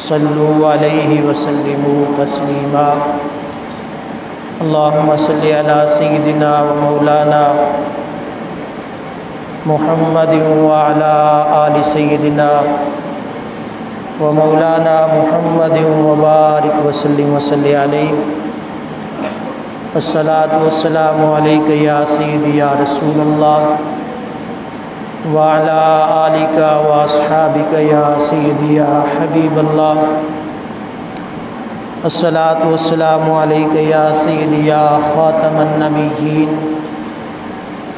صلوا علیہ وسلموا تسلیما اللہم صلی علی سیدنا و مولانا محمد وعلی آل سیدنا و مولانا محمد وبارک وسلم وصلی علیہ الصلاۃ والسلام علیک یا سیدی یا رسول اللہ وعلی آلک واصحابک یا سیدی یا حبیب اللہ الصلاۃ والسلام علیک یا سیدی یا خاتم النبیین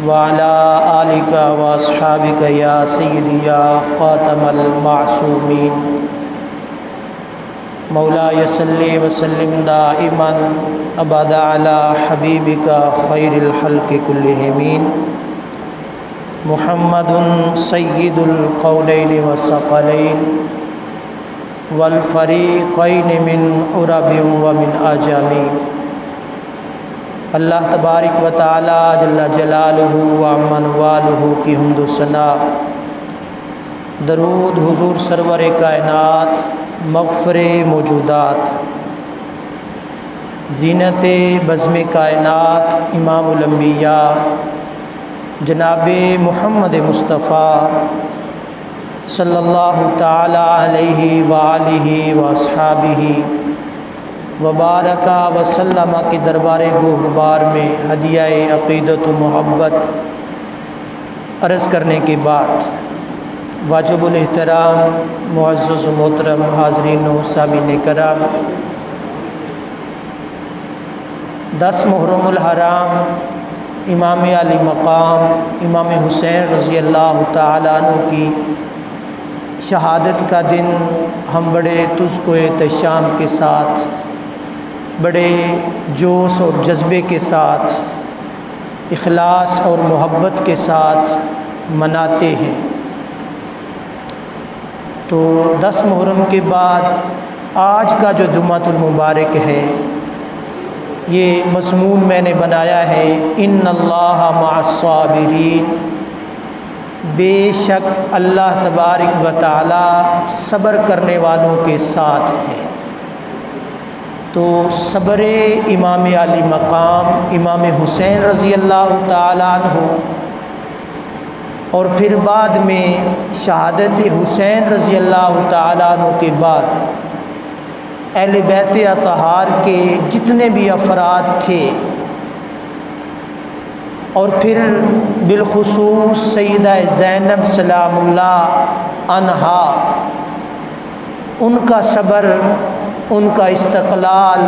وعلی آلک واصحابک یا سیدی یا خاتم المعصومین مولا صلی وسلم دائما ابدا علی حبیبک خیر الخلق کلہم محمد سید القولین والثقلین والفریقین من عرب ومن عجم۔ اللہ تبارک و تعالی جل جلالہ وعمن والہ کی حمد و ثنا، درود حضور سرور کائنات مغفر موجودات زینت بزم کائنات امام الانبیاء جناب محمد مصطفیٰ صلی اللہ تعالی علیہ وآلہ واصحابہ وبارک وسلم کے دربار گہربار میں ہدیہ عقیدت و محبت عرض کرنے کے بعد واجب الاحترام معزز و محترم حاضرین و سامعین کرام، 10 محرم الحرام امام علی مقام امام حسین رضی اللہ تعالیٰ عنہ کی شہادت کا دن ہم بڑے تذک و احتشام کے ساتھ، بڑے جوش اور جذبے کے ساتھ، اخلاص اور محبت کے ساتھ مناتے ہیں۔ تو 10 محرم کے بعد آج کا جو جمعۃ المبارک ہے، یہ مضمون میں نے بنایا ہے ان اللہ مع الصابرین، بے شک اللہ تبارک و تعالی صبر کرنے والوں کے ساتھ ہے۔ تو صبر امام علی مقام امام حسین رضی اللہ تعالیٰ عنہ اور پھر بعد میں شہادت حسین رضی اللہ تعالیٰ عنہ کے بعد اہل بیت اطہار کے جتنے بھی افراد تھے، اور پھر بالخصوص سیدہ زینب سلام اللہ عنہا، ان کا صبر، ان کا استقلال،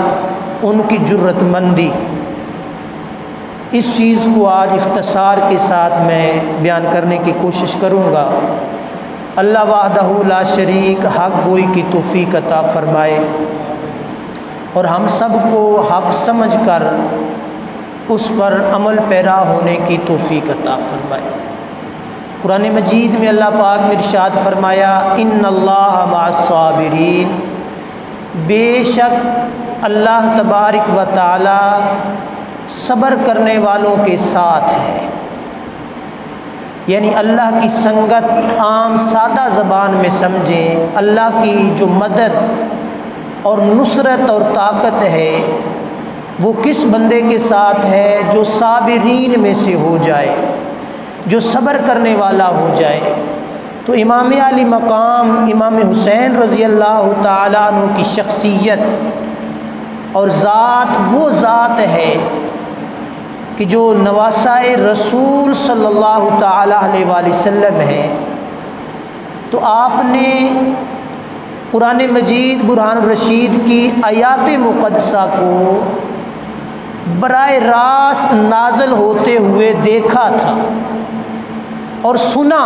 ان کی جرت مندی، اس چیز کو آج اختصار کے ساتھ میں بیان کرنے کی کوشش کروں گا۔ اللہ وحدہ لا شریک حق گوئی کی توفیق عطا فرمائے اور ہم سب کو حق سمجھ کر اس پر عمل پیرا ہونے کی توفیق عطا فرمائے۔ قرآن مجید میں اللہ پاک نے ارشاد فرمایا ان اللہ مع الصابرین، بے شک اللہ تبارک و تعالی صبر کرنے والوں کے ساتھ ہے۔ یعنی اللہ کی سنگت عام سادہ زبان میں سمجھیں، اللہ کی جو مدد اور نصرت اور طاقت ہے وہ کس بندے کے ساتھ ہے؟ جو صابرین میں سے ہو جائے، جو صبر کرنے والا ہو جائے۔ تو امام علی مقام امام حسین رضی اللہ تعالیٰ عنہ کی شخصیت اور ذات وہ ذات ہے کہ جو نواسۂ رسول صلی اللہ تعالیٰ علیہ وآلہ وسلم ہے۔ تو آپ نے قرآن مجید برہان الرشید کی آیات مقدسہ کو براہ راست نازل ہوتے ہوئے دیکھا تھا اور سنا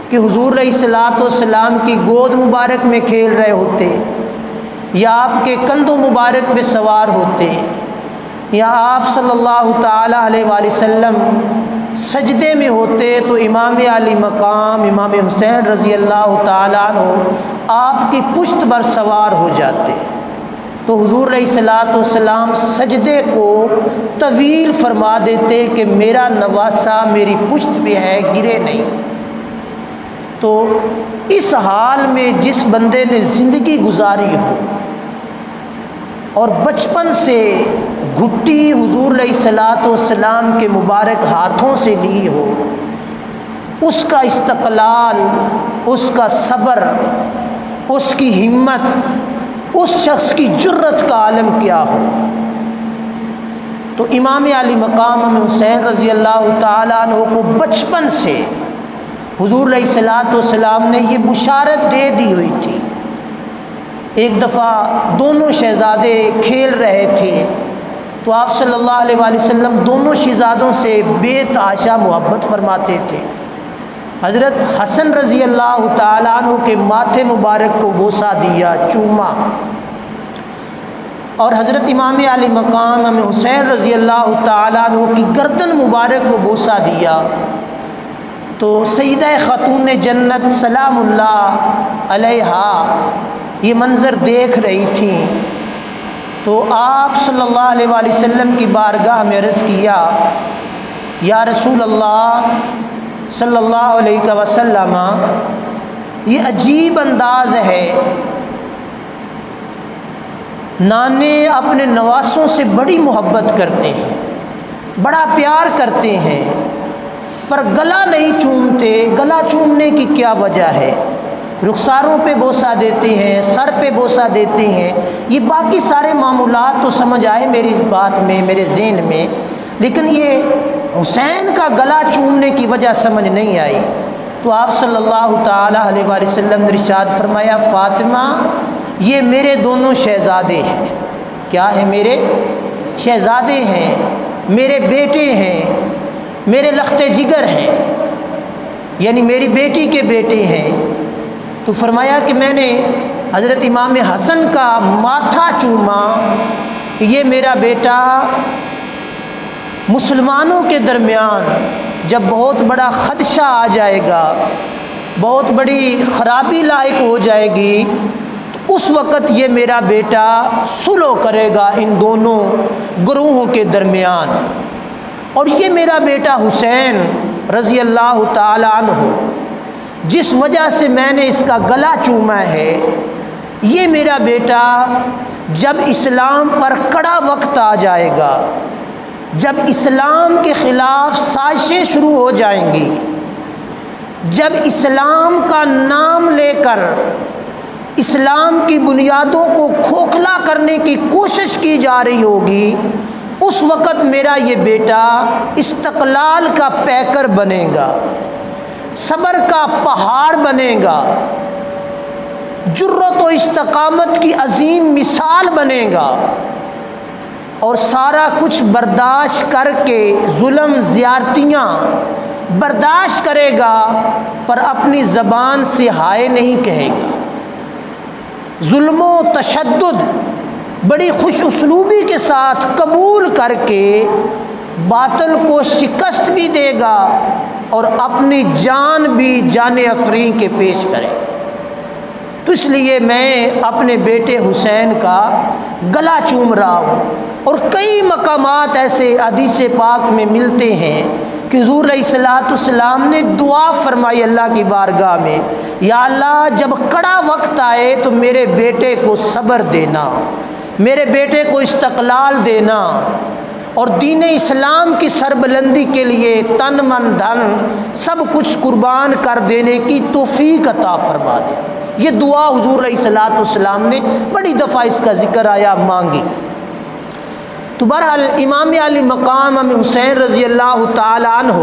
کہ حضور علیہ الصلوۃ والسلام کی گود مبارک میں کھیل رہے ہوتے، یا آپ کے کندھوں مبارک پہ سوار ہوتے، یا آپ صلی اللہ تعالیٰ علیہ وآلہ وسلم سجدے میں ہوتے تو امام علی مقام امام حسین رضی اللہ تعالیٰ عنہ آپ کی پشت پر سوار ہو جاتے۔ تو حضور علیہ الصلوۃ والسلام سجدے کو طویل فرما دیتے کہ میرا نواسہ میری پشت پہ ہے، گرے نہیں۔ تو اس حال میں جس بندے نے زندگی گزاری ہو اور بچپن سے گھٹی حضور علیہ الصلاۃ والسلام کے مبارک ہاتھوں سے لی ہو، اس کا استقلال، اس کا صبر، اس کی ہمت، اس شخص کی جرت کا عالم کیا ہوگا۔ تو امام علی مقام امام حسین رضی اللہ تعالیٰ عنہ کو بچپن سے حضور علیہ الصلاۃ والسلام نے یہ بشارت دے دی ہوئی تھی۔ ایک دفعہ دونوں شہزادے کھیل رہے تھے تو آپ صلی اللہ علیہ وآلہ وسلم دونوں شہزادوں سے بے تحاشا محبت فرماتے تھے۔ حضرت حسن رضی اللہ تعالیٰ عنہ کے ماتھے مبارک کو بوسہ دیا، چوما، اور حضرت امام علی مقام امام حسین رضی اللہ تعالیٰ عنہ کی گردن مبارک کو بوسہ دیا۔ تو سیدہ خاتون جنت سلام اللہ علیہا یہ منظر دیکھ رہی تھیں، تو آپ صلی اللہ علیہ وآلہ وسلم کی بارگاہ میں عرض کیا، یا رسول اللہ صلی اللہ علیہ وسلم، یہ عجیب انداز ہے، نانے اپنے نواسوں سے بڑی محبت کرتے ہیں، بڑا پیار کرتے ہیں، پر گلا نہیں چومتے، گلا چومنے کی کیا وجہ ہے؟ رخساروں پہ بوسہ دیتے ہیں، سر پہ بوسہ دیتے ہیں، یہ باقی سارے معمولات تو سمجھ آئے میری اس بات میں، میرے ذہن میں، لیکن یہ حسین کا گلا چومنے کی وجہ سمجھ نہیں آئی۔ تو آپ صلی اللہ تعالیٰ علیہ وآلہ وسلم نے ارشاد فرمایا، فاطمہ یہ میرے دونوں شہزادے ہیں۔ کیا ہے؟ میرے شہزادے ہیں، میرے بیٹے ہیں، میرے لخت جگر ہیں، یعنی میری بیٹی کے بیٹے ہیں۔ تو فرمایا کہ میں نے حضرت امام حسن کا ماتھا چوما، یہ میرا بیٹا مسلمانوں کے درمیان جب بہت بڑا خدشہ آ جائے گا، بہت بڑی خرابی لاحق ہو جائے گی، تو اس وقت یہ میرا بیٹا صلح کرے گا ان دونوں گروہوں کے درمیان۔ اور یہ میرا بیٹا حسین رضی اللہ تعالیٰ عنہ، جس وجہ سے میں نے اس کا گلا چوما ہے، یہ میرا بیٹا جب اسلام پر کڑا وقت آ جائے گا، جب اسلام کے خلاف سازشیں شروع ہو جائیں گی، جب اسلام کا نام لے کر اسلام کی بنیادوں کو کھوکھلا کرنے کی کوشش کی جا رہی ہوگی، اس وقت میرا یہ بیٹا استقلال کا پیکر بنے گا، صبر کا پہاڑ بنے گا، جرت و استقامت کی عظیم مثال بنے گا، اور سارا کچھ برداشت کر کے ظلم زیارتیاں برداشت کرے گا، پر اپنی زبان سے ہائے نہیں کہے گا۔ ظلم و تشدد بڑی خوش اسلوبی کے ساتھ قبول کر کے باطل کو شکست بھی دے گا اور اپنی جان بھی جان افرین کے پیش کرے۔ تو اس لیے میں اپنے بیٹے حسین کا گلا چوم رہا ہوں۔ اور کئی مقامات ایسے حدیث پاک میں ملتے ہیں کہ حضور علیہ الصلوۃ والسلام نے دعا فرمائی اللہ کی بارگاہ میں، یا اللہ جب کڑا وقت آئے تو میرے بیٹے کو صبر دینا، میرے بیٹے کو استقلال دینا، اور دین اسلام کی سربلندی کے لیے تن من دھن سب کچھ قربان کر دینے کی توفیق عطا فرما دے۔ یہ دعا حضور علیہ الصلوۃ والسلام نے بڑی دفعہ اس کا ذکر آیا مانگی۔ تو بہرحال امام علی مقام امام حسین رضی اللہ تعالیٰ عنہ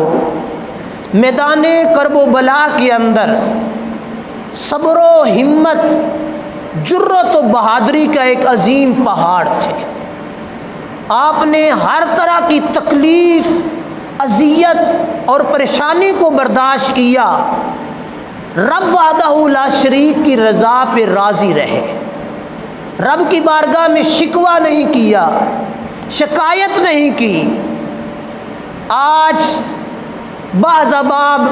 میدان کرب و بلا کے اندر صبر و ہمت، جرت و بہادری کا ایک عظیم پہاڑ تھے۔ آپ نے ہر طرح کی تکلیف، اذیت اور پریشانی کو برداشت کیا، رب وحدہ لا شریک کی رضا پہ راضی رہے، رب کی بارگاہ میں شکوہ نہیں کیا، شکایت نہیں کی۔ آج بعض احباب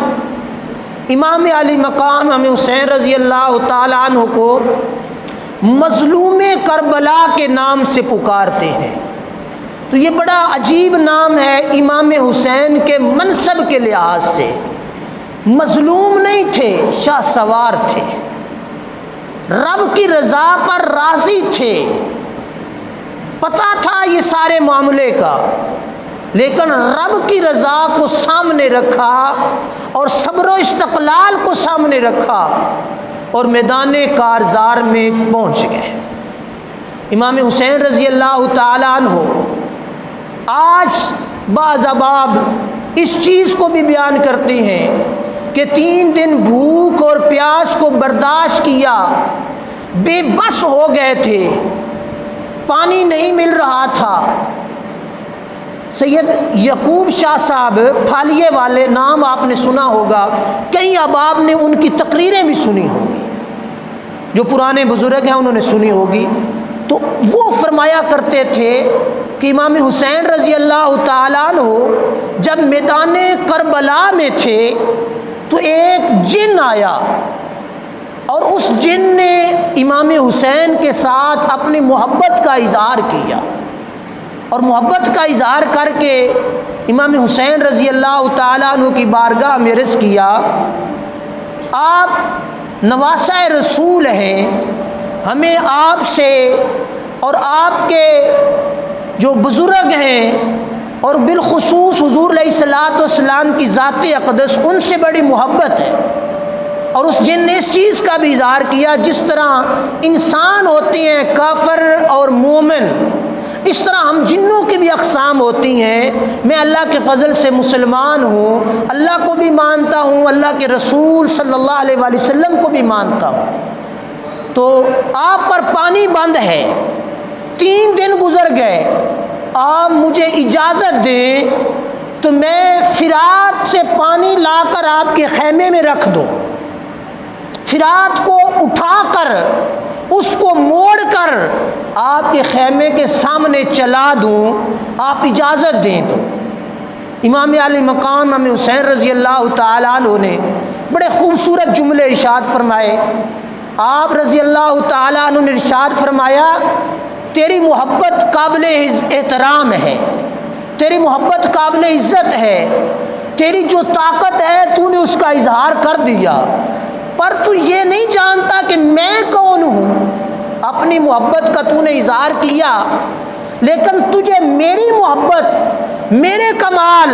امام علی مقام امام حسین رضی اللہ تعالیٰ عنہ کو مظلوم کربلا کے نام سے پکارتے ہیں، تو یہ بڑا عجیب نام ہے امام حسین کے منصب کے لحاظ سے، مظلوم نہیں تھے، شاہ سوار تھے، رب کی رضا پر راضی تھے، پتہ تھا یہ سارے معاملے کا، لیکن رب کی رضا کو سامنے رکھا اور صبر و استقلال کو سامنے رکھا اور میدان کارزار میں پہنچ گئے۔ امام حسین رضی اللہ تعالیٰ عنہ آج بعض احباب اس چیز کو بھی بیان کرتے ہیں کہ 3 دن بھوک اور پیاس کو برداشت کیا، بے بس ہو گئے تھے، پانی نہیں مل رہا تھا۔ سید یعقوب شاہ صاحب پھالیے والے، نام آپ نے سنا ہوگا، کئی احباب نے ان کی تقریریں بھی سنی ہوگی، جو پرانے بزرگ ہیں انہوں نے سنی ہوگی۔ تو وہ فرمایا کرتے تھے کہ امام حسین رضی اللہ تعالیٰ عنہ جب میدان کربلا میں تھے تو ایک جن آیا اور اس جن نے امام حسین کے ساتھ اپنی محبت کا اظہار کیا، اور محبت کا اظہار کر کے امام حسین رضی اللہ تعالیٰ عنہ کی بارگاہ میں عرض کیا، آپ نواسۂ رسول ہیں، ہمیں آپ سے اور آپ کے جو بزرگ ہیں اور بالخصوص حضور علیہ الصلوۃ والسلام کی ذات اقدس، ان سے بڑی محبت ہے۔ اور اس جن نے اس چیز کا بھی اظہار کیا، جس طرح انسان ہوتے ہیں کافر اور مومن، اس طرح ہم جنوں کی بھی اقسام ہوتی ہیں۔ میں اللہ کے فضل سے مسلمان ہوں، اللہ کو بھی مانتا ہوں، اللہ کے رسول صلی اللہ علیہ وآلہ وسلم کو بھی مانتا ہوں۔ تو آپ پر پانی بند ہے، 3 دن گزر گئے، آپ مجھے اجازت دیں تو میں فرات سے پانی لا کر آپ کے خیمے میں رکھ دوں، فرات کو اٹھا کر اس کو موڑ کر آپ کے خیمے کے سامنے چلا دوں، آپ اجازت دیں تو۔ امام علی مقام امام حسین رضی اللہ تعالیٰ عنہ نے بڑے خوبصورت جملے ارشاد فرمائے۔ آپ رضی اللہ تعالیٰ عنہ نے ارشاد فرمایا، تیری محبت قابل احترام ہے، تیری محبت قابل عزت ہے، تیری جو طاقت ہے تو نے اس کا اظہار کر دیا، پر تو یہ نہیں جانتا کہ میں کون ہوں۔ اپنی محبت کا تو نے اظہار کیا، لیکن تجھے میری محبت، میرے کمال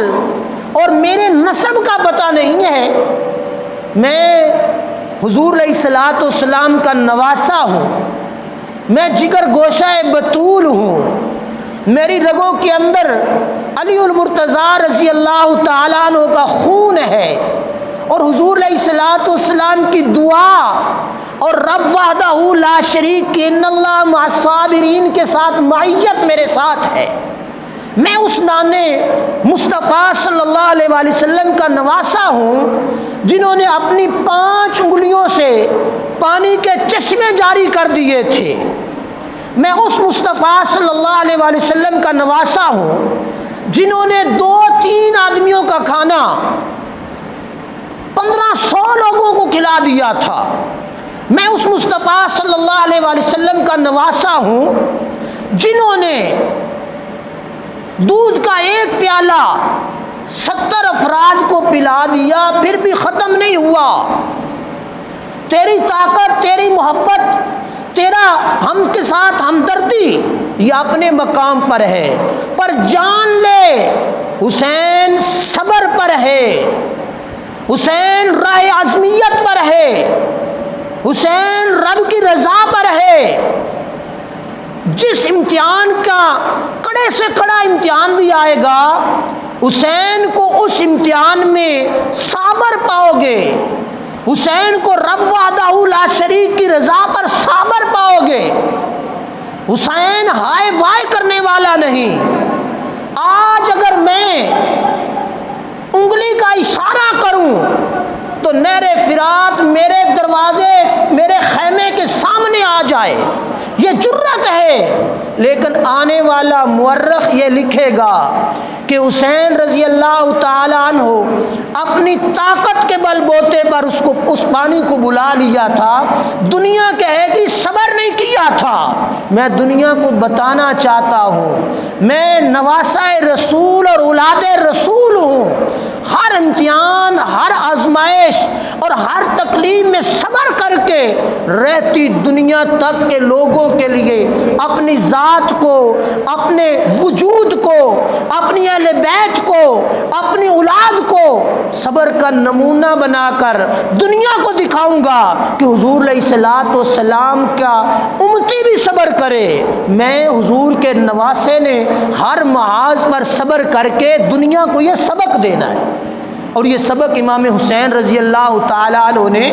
اور میرے نسب کا پتہ نہیں ہے۔ میں حضور علیہ الصلوۃ والسلام کا نواسا ہوں، میں جگر گوشہ بطول ہوں، میری رگوں کے اندر علی المرتضیٰ رضی اللہ تعالیٰ عنہ کا خون ہے، اور حضور علیہ الصلوۃ والسلام کی دعا اور رب وحدہ لا شریک کی ان اللہ مع الصابرین کے ساتھ معیت میرے ساتھ ہے۔ میں اس نانے مصطفیٰ صلی اللہ علیہ وآلہ وسلم کا نواسا ہوں جنہوں نے اپنی 5 انگلیوں سے پانی کے چشمے جاری کر دیے تھے۔ میں اس مصطفیٰ صلی اللہ علیہ وآلہ وسلم کا نواسا ہوں جنہوں نے 2-3 آدمیوں کا کھانا 1500 لوگوں کو کھلا دیا تھا۔ میں اس مصطفیٰ صلی اللہ علیہ وآلہ وسلم کا نواسا ہوں جنہوں نے دودھ کا 1 پیالہ 70 افراد کو پلا دیا، پھر بھی ختم نہیں ہوا۔ تیری طاقت، تیری محبت، تیرا ہم کے ساتھ ہمدردی یہ اپنے مقام پر ہے، پر جان لے حسین صبر پر ہے، حسین راہ عزمیت پر ہے، حسین رب کی رضا پر ہے۔ جس امتحان کا کڑے سے کڑا امتحان بھی آئے گا، حسین کو اس امتحان میں صابر پاؤ گے، حسین کو رب وحدہ لا شریک کی رضا پر صابر پاؤ گے۔ حسین ہائے وائے کرنے والا نہیں۔ آج اگر میں انگلی کا اشارہ کروں تو نہر فرات میرے دروازے، میرے خیمے کے سامنے آ جائے، یہ جرت ہے، لیکن آنے والا مورخ یہ لکھے گا کہ حسین رضی اللہ تعالیٰ عنہ اپنی طاقت کے بل بوتے پر اس پانی کو بلا لیا تھا۔ دنیا کہے گی صبر نہیں کیا تھا۔ میں دنیا کو بتانا چاہتا ہوں، میں نواسہ رسول اور اولاد رسول ہوں۔ ہر امتحان، ہر آزمائش اور ہر تکلیف میں صبر کر کے رہتی دنیا تک کے لوگوں کے لیے اپنی ذات کو، اپنے وجود کو، اپنی اہل بیت کو، اپنی اولاد کو صبر کا نمونہ بنا کر دنیا کو دکھاؤں گا کہ حضور علیہ الصلوۃ والسلام کا امتی بھی صبر کرے۔ میں حضور کے نواسے نے ہر محاذ پر صبر کر کے دنیا کو یہ سبق دینا ہے، اور یہ سبق امام حسین رضی اللہ تعالیٰ عنہ نے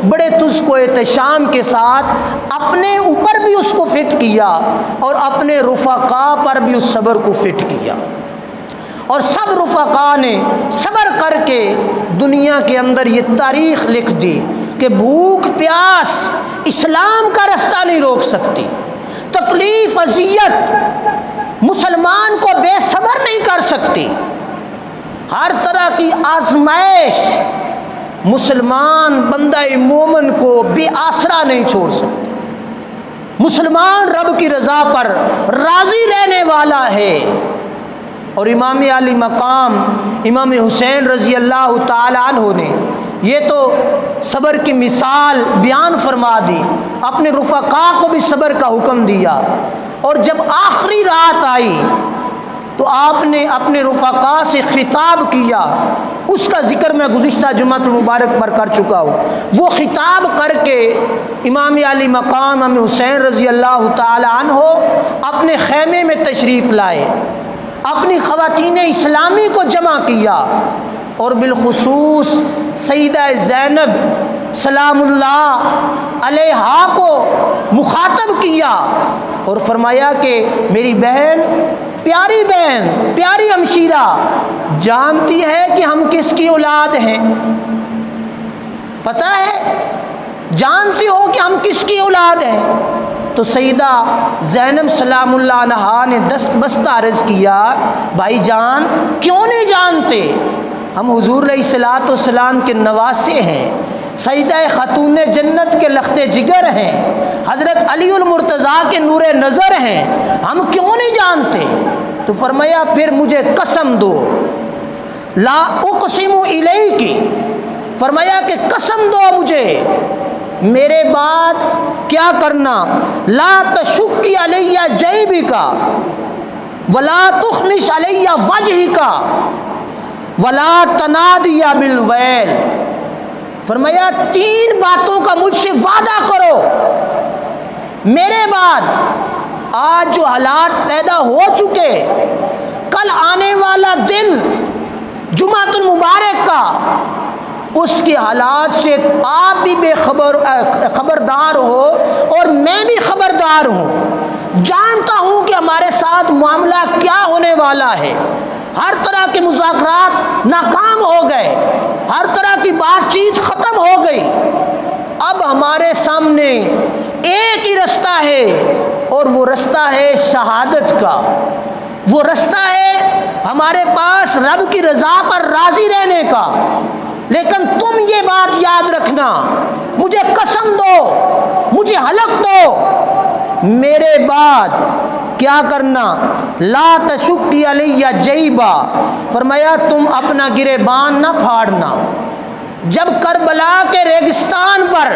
بڑے تجھ کو احتشام کے ساتھ اپنے اوپر بھی اس کو فٹ کیا اور اپنے رفقا پر بھی اس صبر کو فٹ کیا، اور سب رفقا نے صبر کر کے دنیا کے اندر یہ تاریخ لکھ دی کہ بھوک پیاس اسلام کا رستہ نہیں روک سکتی، تکلیف اذیت مسلمان کو بے صبر نہیں کر سکتی، ہر طرح کی آزمائش مسلمان بندہ مومن کو بے آسرا نہیں چھوڑ سکتی۔ مسلمان رب کی رضا پر راضی رہنے والا ہے، اور امام علی مقام امام حسین رضی اللہ تعالی عنہ نے یہ تو صبر کی مثال بیان فرما دی، اپنے رفقا کو بھی صبر کا حکم دیا، اور جب آخری رات آئی تو آپ نے اپنے رفقا سے خطاب کیا، اس کا ذکر میں گزشتہ جمعۃ المبارک پر کر چکا ہوں۔ وہ خطاب کر کے امام علی مقام امام حسین رضی اللہ تعالی عنہ اپنے خیمے میں تشریف لائے، اپنی خواتین اسلامی کو جمع کیا، اور بالخصوص سیدہ زینب سلام اللہ علیہا کو مخاطب کیا اور فرمایا کہ میری بہن، پیاری ہمشیرہ، جانتی ہے کہ ہم کس کی اولاد ہیں؟ پتہ ہے؟ جانتی ہو کہ ہم کس کی اولاد ہیں؟ تو سیدہ زینب سلام اللہ علیہا نے دست بستہ عرض کیا، بھائی جان کیوں نہیں جانتے؟ ہم حضور علیہ الصلوۃ والسلام کے نواسے ہیں، سیدہ خاتون جنت کے لخت جگر ہیں، حضرت علی المرتضیٰ کے نور نظر ہیں، ہم کیوں نہیں جانتے؟ تو فرمایا پھر مجھے قسم دو، لا اقسم الیک، فرمایا کہ قسم دو مجھے، میرے بعد کیا کرنا، لا تشکی علی جیبک ولا تخمش علی وجہک ولا تنادی بالویل، فرمایا 3 باتوں کا مجھ سے وعدہ کرو، میرے بعد آج جو حالات پیدا ہو چکے، کل آنے والا دن جمعۃ المبارک کا، اس کے حالات سے آپ بھی خبردار ہو اور میں بھی خبردار ہوں، جانتا ہوں کہ ہمارے ساتھ معاملہ کیا ہونے والا ہے، ہر طرح کے مذاکرات ناکام ہو گئے، ہر طرح کی بات چیت ختم ہو گئی، اب ہمارے سامنے ایک ہی رستہ ہے، اور وہ رستہ ہے شہادت کا، وہ رستہ ہے ہمارے پاس رب کی رضا پر راضی رہنے کا، لیکن تم یہ بات یاد رکھنا، مجھے قسم دو، مجھے حلف دو، میرے بعد کیا کرنا، لا تشکی علی جیبا، فرمایا تم اپنا گریبان نہ پھاڑنا، جب کربلا کے ریگستان پر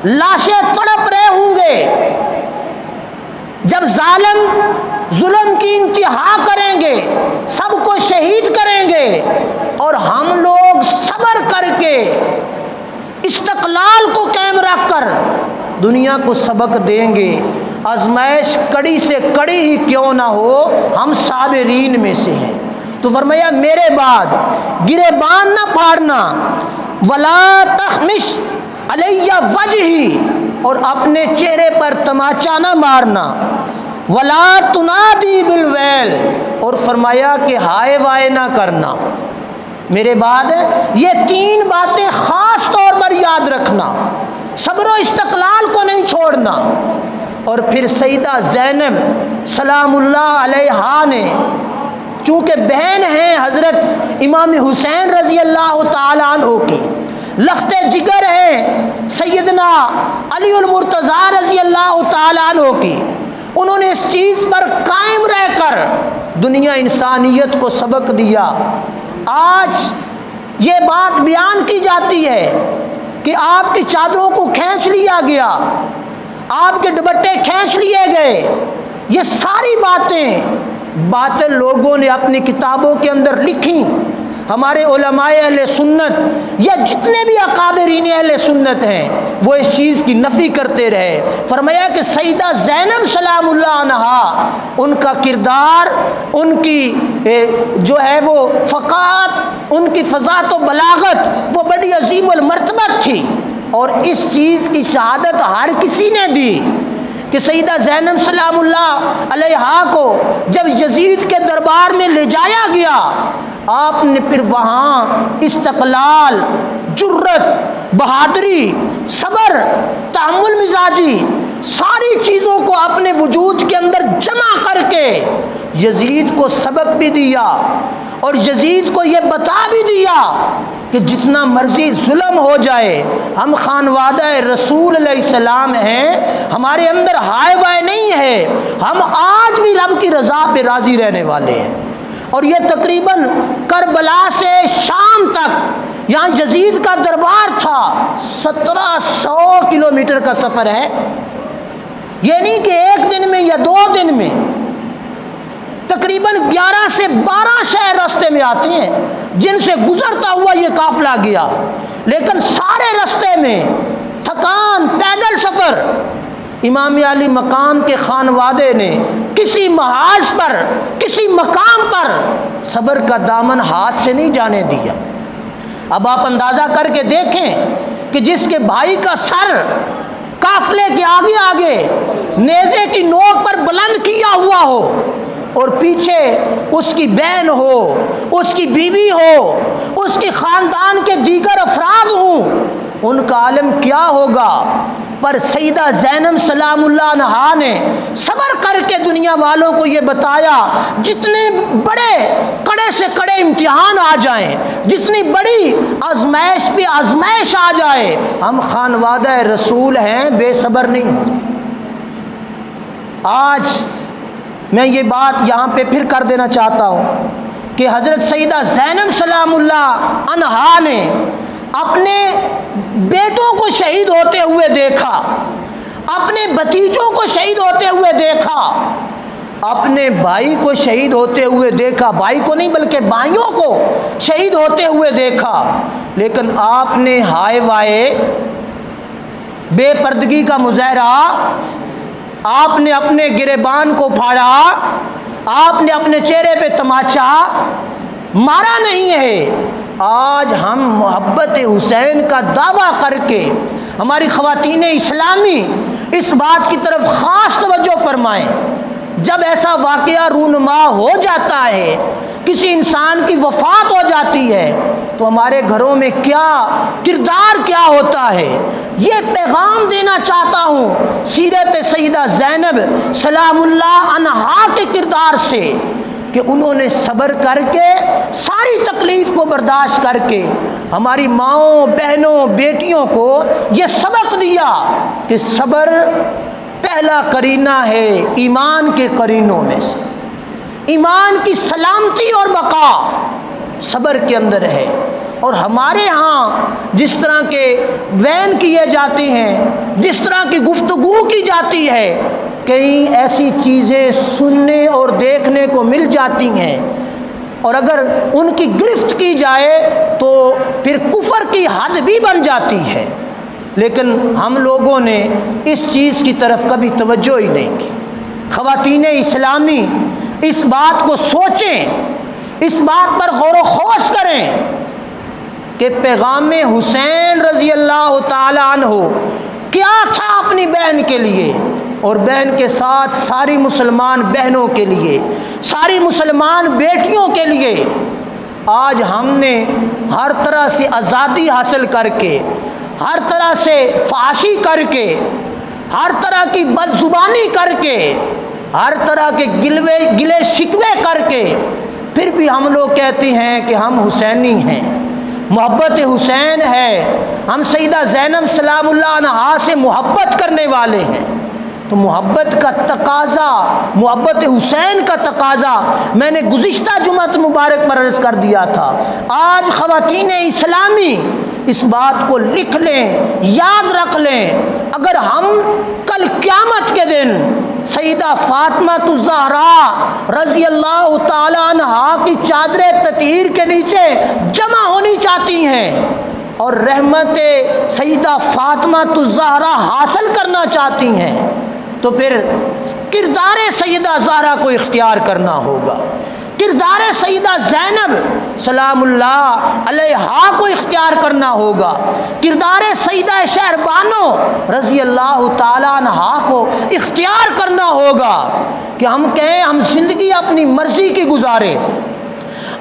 لاشیں تڑپ رہے ہوں گے، جب ظالم ظلم کی انتہا کریں گے، سب کو شہید کریں گے، اور ہم لوگ صبر کر کے استقلال کو قائم رکھ کر دنیا کو سبق دیں گے، آزمائش کڑی سے کڑی ہی کیوں نہ ہو، ہم صابرین میں سے ہیں۔ تو فرمایا میرے بعد گریبان نہ پھاڑنا، ولا تخمش علی وجہی، اور اپنے چہرے پر تماچا نہ مارنا، ولا تنادی بالویل، اور فرمایا کہ ہائے وائے نہ کرنا، میرے بعد یہ 3 باتیں خاص طور پر یاد رکھنا، صبر و استقلال کو نہیں چھوڑنا۔ اور پھر سیدہ زینب سلام اللہ علیہا نے، چونکہ بہن ہیں حضرت امام حسین رضی اللہ تعالیٰ عنہ کی، لخت جگر ہیں سیدنا علی المرتضیٰ رضی اللہ تعالیٰ عنہ کی، انہوں نے اس چیز پر قائم رہ کر دنیا انسانیت کو سبق دیا، آج یہ بات بیان کی جاتی ہے کہ آپ کی چادروں کو کھینچ لیا گیا، آپ کے دوپٹے کھینچ لیے گئے. یہ ساری باتیں باطل لوگوں نے اپنی کتابوں کے اندر لکھی. ہمارے علماء اہل سنت یا جتنے بھی اکابرین اہل سنت ہیں وہ اس چیز کی نفی کرتے رہے. فرمایا کہ سیدہ زینب سلام اللہ عنہا، ان کا کردار، ان کی جو ہے وہ فقاہت، ان کی فضاحت و بلاغت وہ بڑی عظیم المرتبت تھی. اور اس چیز کی شہادت ہر کسی نے دی کہ سیدہ زینب سلام اللہ علیہا کو جب یزید کے دربار میں لے جایا گیا، آپ نے پھر وہاں استقلال، جرت، بہادری، صبر، تحمل مزاجی، ساری چیزوں کو اپنے وجود کے اندر جمع کر کے یزید کو سبق بھی دیا اور یزید کو یہ بتا بھی دیا کہ جتنا مرضی ظلم ہو جائے، ہم خانوادہ رسول علیہ السلام ہیں، ہمارے اندر ہائے وائے نہیں ہے، ہم آج بھی رب کی رضا پہ راضی رہنے والے ہیں. اور یہ تقریباً کربلا سے شام تک یہاں یزید کا دربار تھا، 1700 کلومیٹر کا سفر ہے. یہ نہیں کہ ایک دن میں یا 2 دن میں، تقریباً 11 سے 12 شہر راستے میں آتے ہیں جن سے گزرتا ہوا یہ قافلہ گیا. لیکن سارے راستے میں تھکان، پیدل سفر. امام علی مقام کے خانوادے نے کسی محاذ پر، کسی مقام پر صبر کا دامن ہاتھ سے نہیں جانے دیا. اب آپ اندازہ کر کے دیکھیں کہ جس کے بھائی کا سر قافلے کے آگے آگے نیزے کی نوک پر بلند کیا ہوا ہو اور پیچھے اس کی بہن ہو، اس کی بیوی ہو، اس کے خاندان کے دیگر افراد ہوں، ان کا عالم کیا ہوگا. پر سیدہ زینب سلام اللہ عنہا نے صبر کر کے دنیا والوں کو یہ بتایا، جتنے بڑے کڑے سے کڑے امتحان آ جائیں، جتنی بڑی آزمائش پہ آزمائش آ جائے، ہم خانوادہ رسول ہیں، بے صبر نہیں ہوں. آج میں یہ بات یہاں پہ پھر کر دینا چاہتا ہوں کہ حضرت سیدہ زینب سلام اللہ عنہا نے اپنے بیٹوں کو شہید ہوتے ہوئے دیکھا، اپنے بھتیجوں کو شہید ہوتے ہوئے دیکھا، اپنے بھائی کو شہید ہوتے ہوئے دیکھا، بھائی کو نہیں بلکہ بھائیوں کو شہید ہوتے ہوئے دیکھا. لیکن آپ نے ہائے وائے، بے پردگی کا مظاہرہ، آپ نے اپنے گریبان کو پھاڑا، آپ نے اپنے چہرے پہ تماچا مارا نہیں ہے. آج ہم محبت حسین کا دعویٰ کر کے ہماری خواتین اسلامی اس بات کی طرف خاص توجہ فرمائیں. جب ایسا واقعہ رونما ہو جاتا ہے، کسی انسان کی وفات ہو جاتی ہے، تو ہمارے گھروں میں کیا کردار کیا ہوتا ہے. یہ پیغام دینا چاہتا ہوں سیرت سیدہ زینب سلام اللہ عنہا کے کردار سے کہ انہوں نے صبر کر کے، ساری تکلیف کو برداشت کر کے ہماری ماؤں، بہنوں، بیٹیوں کو یہ سبق دیا کہ صبر پہلا قرینہ ہے ایمان کے قرینوں میں سے. ایمان کی سلامتی اور بقا صبر کے اندر ہے. اور ہمارے ہاں جس طرح کے وین کیے جاتے ہیں، جس طرح کی گفتگو کی جاتی ہے، کئی ایسی چیزیں سننے اور دیکھنے کو مل جاتی ہیں، اور اگر ان کی گرفت کی جائے تو پھر کفر کی حد بھی بن جاتی ہے. لیکن ہم لوگوں نے اس چیز کی طرف کبھی توجہ ہی نہیں کی. خواتین اسلامی اس بات کو سوچیں، اس بات پر غور و خوض کریں کہ پیغام حسین رضی اللہ تعالی عنہ کیا تھا اپنی بہن کے لیے، اور بہن کے ساتھ ساری مسلمان بہنوں کے لیے، ساری مسلمان بیٹیوں کے لیے. آج ہم نے ہر طرح سے آزادی حاصل کر کے، ہر طرح سے فحاشی کر کے، ہر طرح کی بدزبانی کر کے، ہر طرح کے گلے شکوے کر کے، پھر بھی ہم لوگ کہتے ہیں کہ ہم حسینی ہیں، محبت حسین ہے، ہم سیدہ زینب سلام اللہ عنہا سے محبت کرنے والے ہیں. تو محبت کا تقاضا، محبت حسین کا تقاضا میں نے گزشتہ جمعہ مبارک پر عرض کر دیا تھا۔ آج خواتین اسلامی اس بات کو لکھ لیں، یاد رکھ لیں، اگر ہم کل قیامت کے دن سیدہ فاطمہ الزہرا رضی اللہ تعالی عنہا کی چادر تطہیر کے نیچے جمع ہونی چاہتی ہیں اور رحمت سیدہ فاطمہ الزہرا حاصل کرنا چاہتی ہیں تو پھر کردار سیدہ زہرا کو اختیار کرنا ہوگا، کردار سیدہ زینب سلام اللہ علیہا کو اختیار کرنا ہوگا، کردار سیدہ شہربانو رضی اللہ تعالی عنہا کو اختیار کرنا ہوگا کہ ہم کہیں ہم زندگی اپنی مرضی کی گزاریں،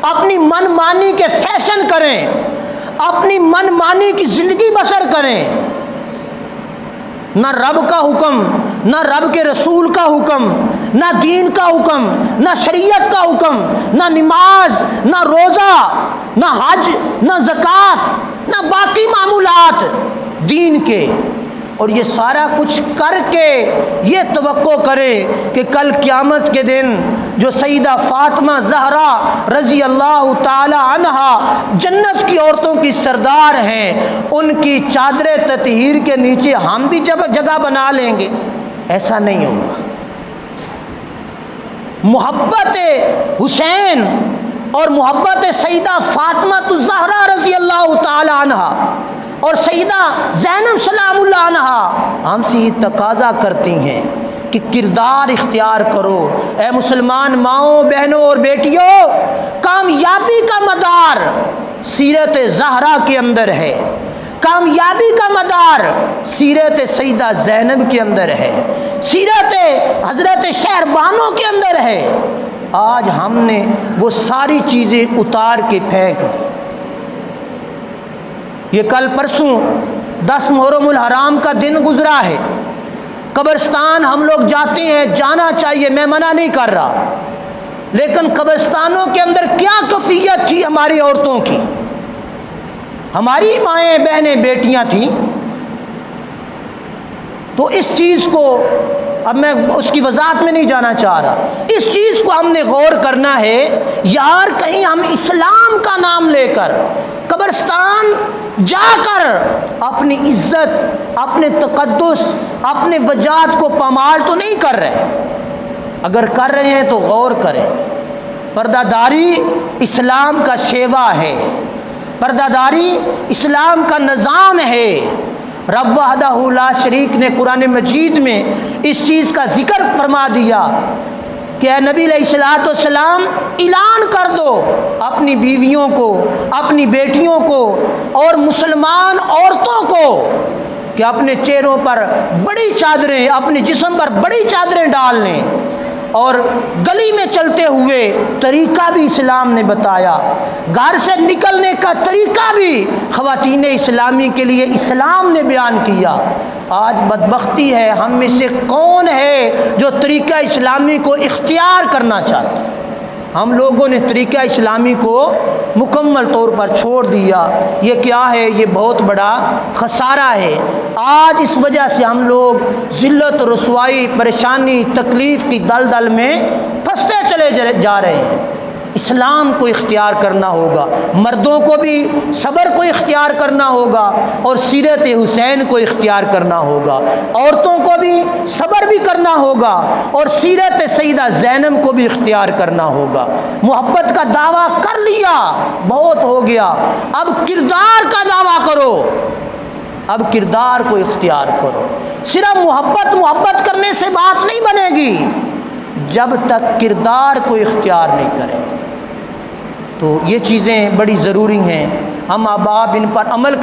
اپنی من مانی کے فیشن کریں، اپنی من مانی کی زندگی بسر کریں، نہ رب کا حکم، نہ رب کے رسول کا حکم، نہ دین کا حکم، نہ شریعت کا حکم، نہ نماز، نہ روزہ، نہ حج، نہ زکوٰۃ، نہ باقی معمولات دین کے، اور یہ سارا کچھ کر کے یہ توقع کرے کہ کل قیامت کے دن جو سیدہ فاطمہ زہرا رضی اللہ تعالی عنہا جنت کی عورتوں کی سردار ہیں، ان کی چادر تطہیر کے نیچے ہم بھی جگہ بنا لیں گے، ایسا نہیں ہوگا۔ محبت حسین اور محبت سیدہ فاطمہ الزہرا رضی اللہ تعالی عنہا اور سیدہ زینب سلام اللہ عنہا ہم سے یہ تقاضا کرتی ہیں کہ کردار اختیار کرو۔ اے مسلمان ماؤں، بہنوں اور بیٹیوں، کامیابی کا مدار سیرت زہرا کے اندر ہے، کامیابی کا مدار سیرت سیدہ زینب کے اندر ہے، سیرت حضرت شہربانو کے اندر ہے۔ آج ہم نے وہ ساری چیزیں اتار کے پھینک دی۔ یہ کل پرسوں 10 محرم الحرام کا دن گزرا ہے، قبرستان ہم لوگ جاتے ہیں، جانا چاہیے، میں منع نہیں کر رہا، لیکن قبرستانوں کے اندر کیا کیفیت تھی ہماری عورتوں کی، ہماری مائیں بہنیں بیٹیاں تھیں۔ تو اس چیز کو اب میں اس کی وضاحت میں نہیں جانا چاہ رہا، اس چیز کو ہم نے غور کرنا ہے یار، کہیں ہم اسلام کا نام لے کر قبرستان جا کر اپنی عزت، اپنے تقدس، اپنے وجاہت کو پامال تو نہیں کر رہے؟ اگر کر رہے ہیں تو غور کریں۔ پردہ داری اسلام کا شیوا ہے، پردہ داری اسلام کا نظام ہے۔ رب وحدہ لا شریک نے قرآن مجید میں اس چیز کا ذکر فرما دیا کہ اے نبی علیہ الصلوۃ والسلام اعلان کر دو اپنی بیویوں کو، اپنی بیٹیوں کو اور مسلمان عورتوں کو کہ اپنے چہروں پر بڑی چادریں، اپنے جسم پر بڑی چادریں ڈال لیں، اور گلی میں چلتے ہوئے طریقہ بھی اسلام نے بتایا، گھر سے نکلنے کا طریقہ بھی خواتین اسلامی کے لیے اسلام نے بیان کیا۔ آج بدبختی ہے، ہم میں سے کون ہے جو طریقہ اسلامی کو اختیار کرنا چاہتا ہے؟ ہم لوگوں نے طریقہ اسلامی کو مکمل طور پر چھوڑ دیا۔ یہ کیا ہے؟ یہ بہت بڑا خسارہ ہے۔ آج اس وجہ سے ہم لوگ ذلت، رسوائی، پریشانی، تکلیف کی دلدل میں پھنستے چلے جا رہے ہیں۔ اسلام کو اختیار کرنا ہوگا، مردوں کو بھی صبر کو اختیار کرنا ہوگا اور سیرت حسین کو اختیار کرنا ہوگا، عورتوں کو بھی صبر بھی کرنا ہوگا اور سیرت سیدہ زینب کو بھی اختیار کرنا ہوگا۔ محبت کا دعویٰ کر لیا، بہت ہو گیا، اب کردار کا دعویٰ کرو، اب کردار کو اختیار کرو۔ صرف محبت کرنے سے بات نہیں بنے گی جب تک کردار کو اختیار نہیں کریں۔ تو یہ چیزیں بڑی ضروری ہیں، ہم احباب ان پر عمل کریں۔